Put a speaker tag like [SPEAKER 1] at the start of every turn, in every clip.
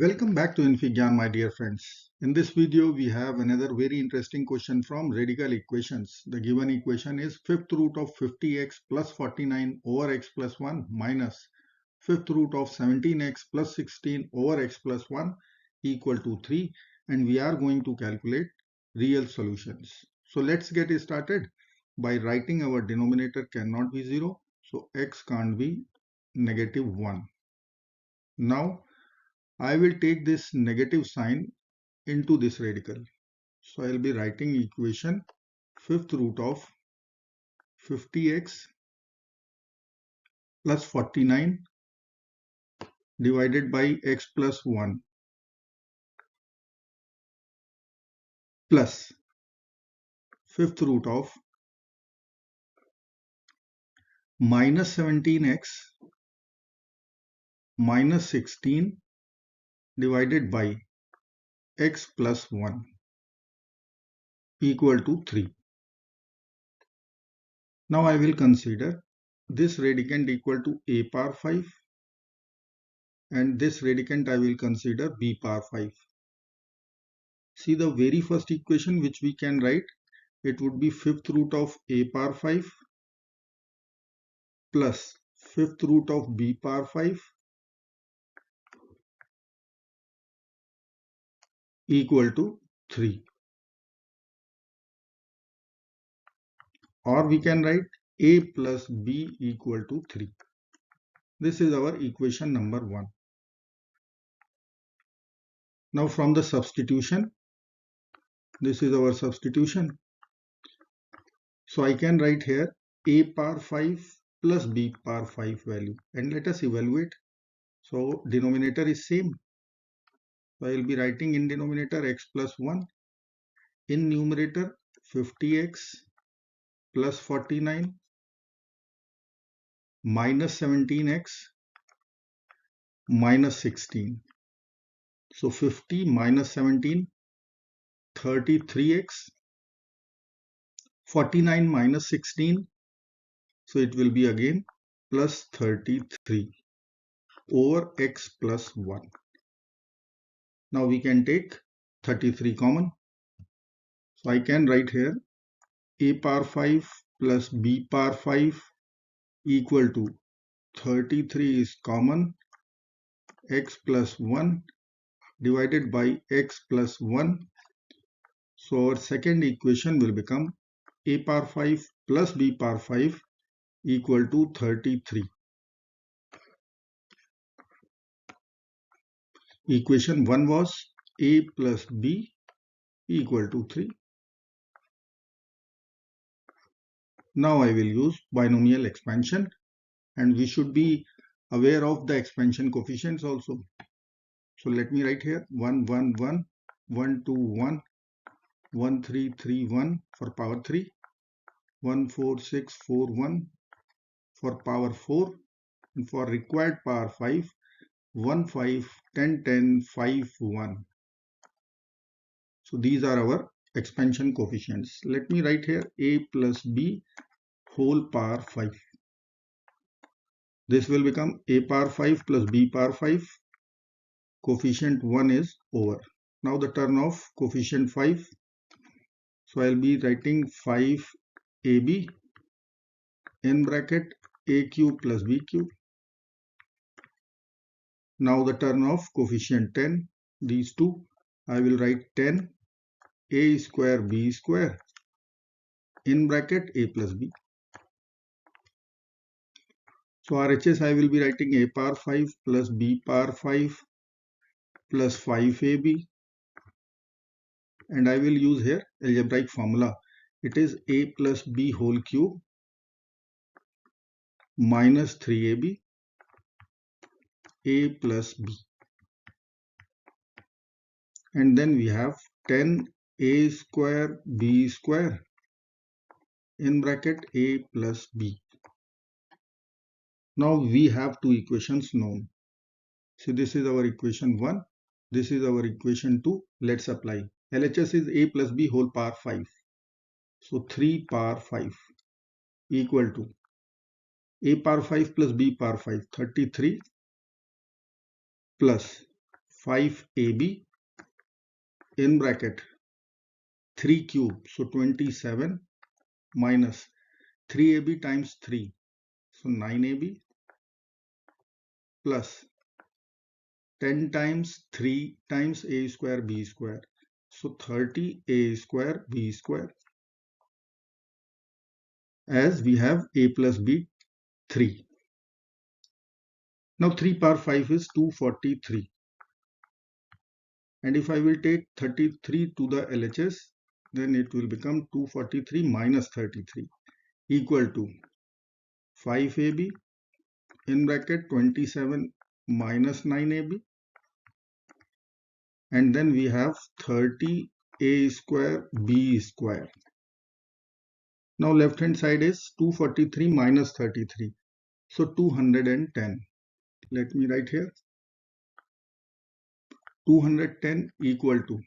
[SPEAKER 1] Welcome back to infyGyan, my dear friends. In this video, we have another very interesting question from radical equations. The given equation is fifth root of 50x plus 49 over x plus 1 minus fifth root of 17x plus 16 over x plus 1 equal to 3, and we are going to calculate real solutions. So let's get started by writing our denominator cannot be 0, so x can't be negative 1. Now I will take this negative sign into this radical. So I will be writing equation fifth root of 50x plus 49 divided by x plus 1 plus fifth root of minus 17x minus 16 divided by x plus 1 equal to 3. Now I will consider this radicand equal to a power 5 and this radicand I will consider b power 5. See, the very first equation which we can write, it would be fifth root of a power 5 plus fifth root of b power 5 equal to 3. Or we can write a plus b equal to 3. This is our equation number 1. Now from the substitution, this is our substitution. So I can write here a power 5 plus b power 5 value, and let us evaluate. So denominator is same. So I will be writing in denominator x plus 1, in numerator 50x plus 49 minus 17x minus 16. So 50 minus 17, 33x, 49 minus 16, so it will be again plus 33 over x plus 1. Now we can take 33 common. So I can write here a power 5 plus b power 5 equal to 33 is common, x plus 1 divided by x plus 1. So our second equation will become a power 5 plus b power 5 equal to 33. Equation 1 was a plus b equal to 3. Now I will use binomial expansion, and we should be aware of the expansion coefficients also. So let me write here 1, 1, 1, 1, 2, 1, 1, 3, 3, 1 for power 3, 1, 4, 6, 4, 1 for power 4, and for required power 5, 1, 5, 10, 10, 5, 1. So these are our expansion coefficients. Let me write here a plus b whole power 5. This will become a power 5 plus b power 5. Coefficient 1 is over. Now the term of coefficient 5. So I will be writing 5ab in bracket a cube plus b cube. Now the term of coefficient 10, these two, I will write 10 a square b square in bracket a plus b. So RHS I will be writing a power 5 plus b power 5 plus 5ab, and I will use here algebraic formula. It is a plus b whole cube minus 3ab a plus b, and then we have 10 a square b square in bracket a plus b. Now we have two equations known. See, this is our equation 1, this is our equation 2. Let's apply. LHS is a plus b whole power 5. So 3 power 5 equal to a power 5 plus b power 5, 33 plus 5ab in bracket 3 cube, so 27 minus 3ab times 3, so 9ab plus 10 times 3 times a square b square, so 30a square b square, as we have a plus b 3. Now 3 power 5 is 243, and if I will take 33 to the LHS, then it will become 243 minus 33 equal to 5ab in bracket 27 minus 9ab, and then we have 30a square b square. Now left hand side is 243 minus 33, so 210. Let me write here 210 equal to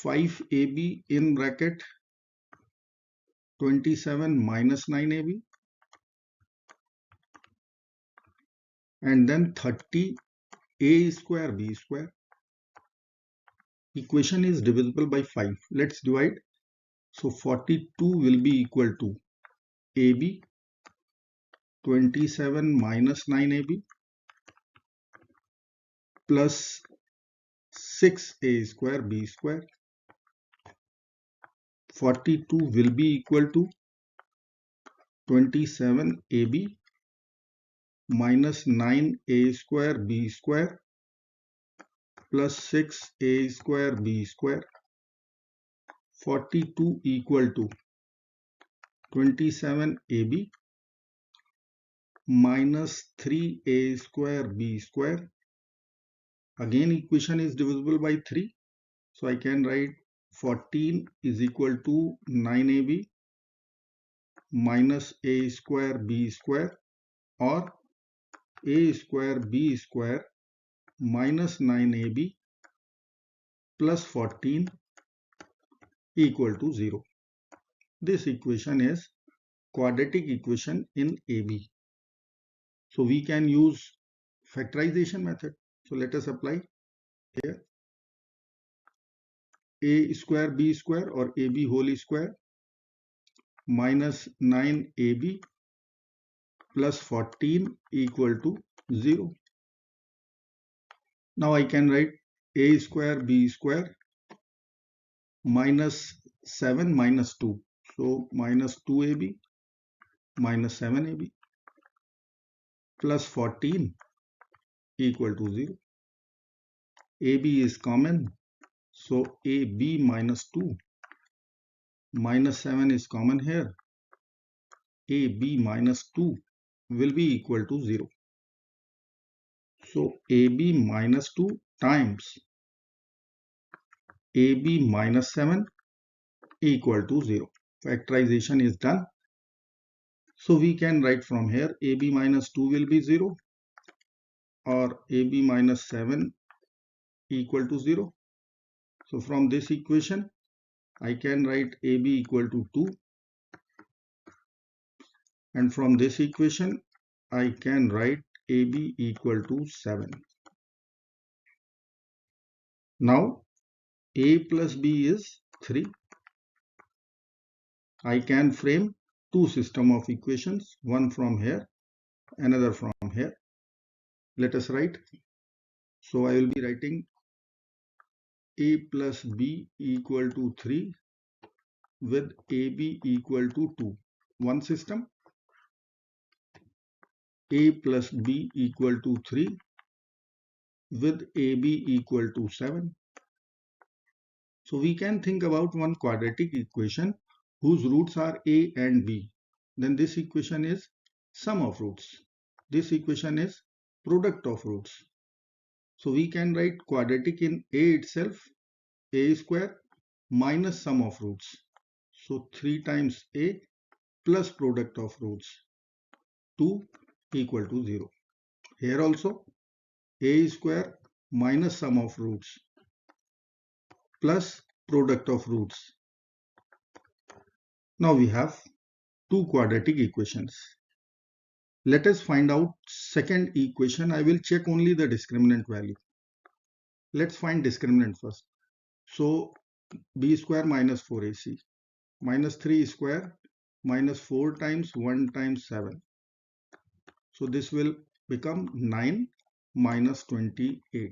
[SPEAKER 1] 5ab in bracket 27 minus 9ab, and then 30a square b square. Equation is divisible by 5. Let's divide. So 42 will be equal to ab 27 minus 9ab plus 6a square b square. 42 will be equal to 27ab minus 9a square b square plus 6a square b square. 42 equal to 27ab minus 3a square b square. Again, equation is divisible by 3. So I can write 14 is equal to 9ab minus a square b square, or a square b square minus 9ab plus 14 equal to 0. This equation is quadratic equation in AB. So we can use factorization method. So let us apply here. A square b square, or ab whole square, minus 9ab plus 14 equal to 0. Now I can write a square b square minus 7 minus 2. So minus 2ab minus 7ab plus 14 equal to 0. ab is common, so ab minus 2 minus 7 is common here. ab minus 2 will be equal to 0. So ab minus 2 times ab minus 7 equal to 0. Factorization is done. So we can write from here ab minus 2 will be 0, or ab minus 7 equal to 0. So from this equation I can write ab equal to 2, and from this equation I can write ab equal to 7. Now a plus b is 3. I can frame two system of equations, one from here, another from here. Let us write. So I will be writing a plus b equal to 3 with ab equal to 2. One system. A plus b equal to 3 with ab equal to 7. So we can think about one quadratic equation whose roots are a and b. Then this equation is sum of roots. This equation is product of roots. So we can write quadratic in a itself, a square minus sum of roots. So 3 times a plus product of roots, 2 equal to 0. Here also a square minus sum of roots plus product of roots. Now we have two quadratic equations. Let us find out second equation. I will check only the discriminant value. Let's find discriminant first. So b square minus 4ac minus 3 square minus 4 times 1 times 7. So this will become 9 minus 28.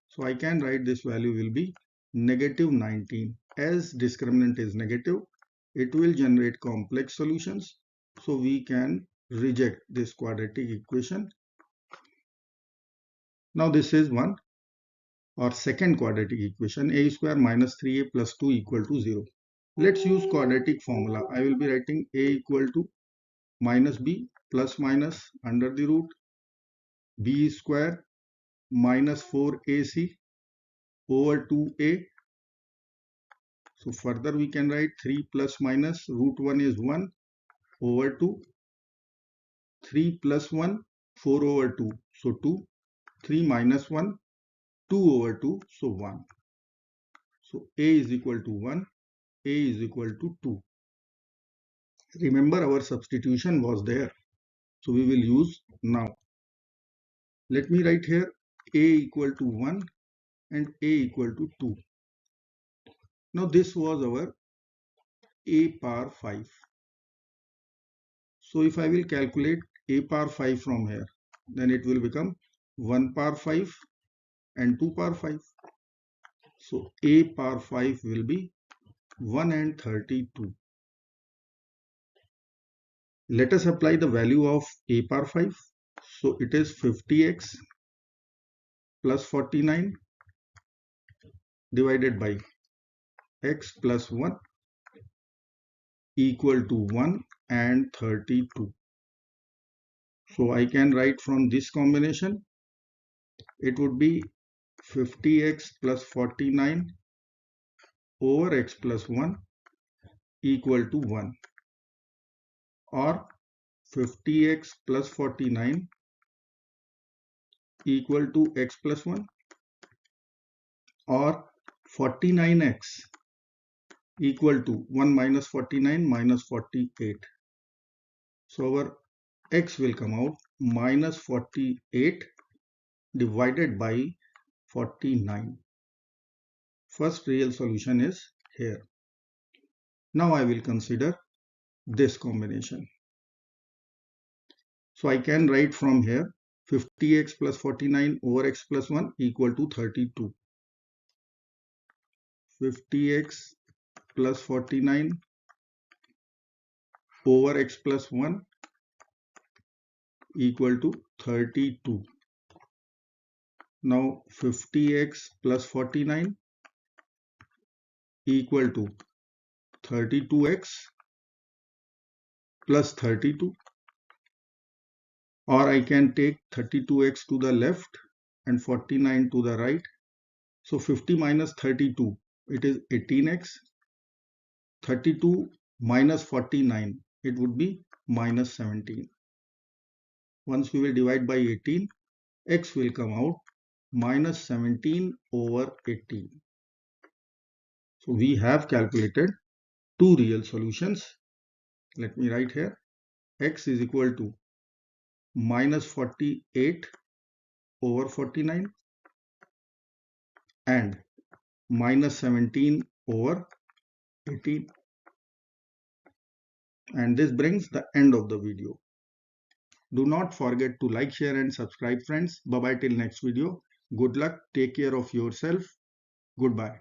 [SPEAKER 1] So I can write this value will be negative 19. As discriminant is negative, it will generate complex solutions. So we can reject this quadratic equation. Now this is one or second quadratic equation, a square minus 3a plus 2 equal to 0. Let's use quadratic formula. I will be writing a equal to minus b plus minus under the root b square minus 4ac over 2a. So further we can write 3 plus minus root 1 is 1 over 2, 3 plus 1, 4 over 2, so 2, 3 minus 1, 2 over 2, so 1. So a is equal to 1, a is equal to 2. Remember our substitution was there, so we will use now. Let me write here a equal to 1 and a equal to 2. Now this was our a power 5. So if I will calculate a power 5 from here, then it will become 1 power 5 and 2 power 5. So a power 5 will be 1 and 32. Let us apply the value of a power 5. So it is 50x plus 49 divided by x plus 1 equal to 1 and 32. So I can write from this combination, it would be 50x plus 49 over x plus 1 equal to 1, or 50x plus 49 equal to x plus 1, or 49x equal to 1 minus 49 minus 48. So our x will come out minus 48 divided by 49. First real solution is here. Now I will consider this combination. So I can write from here 50x plus 49 over x plus 1 equal to 32. 50x plus 49 over x plus 1 equal to 32. Now 50x plus 49 equal to 32x plus 32, or I can take 32x to the left and 49 to the right. So 50 minus 32, it is 18x. 32 minus 49, it would be minus 17. Once we will divide by 18, x will come out minus 17 over 18. So we have calculated two real solutions. Let me write here, x is equal to minus 48 over 49 and minus 17 over 18. And this brings the end of the video. Do not forget to like, share and subscribe, friends. Bye bye till next video. Good luck. Take care of yourself. Goodbye.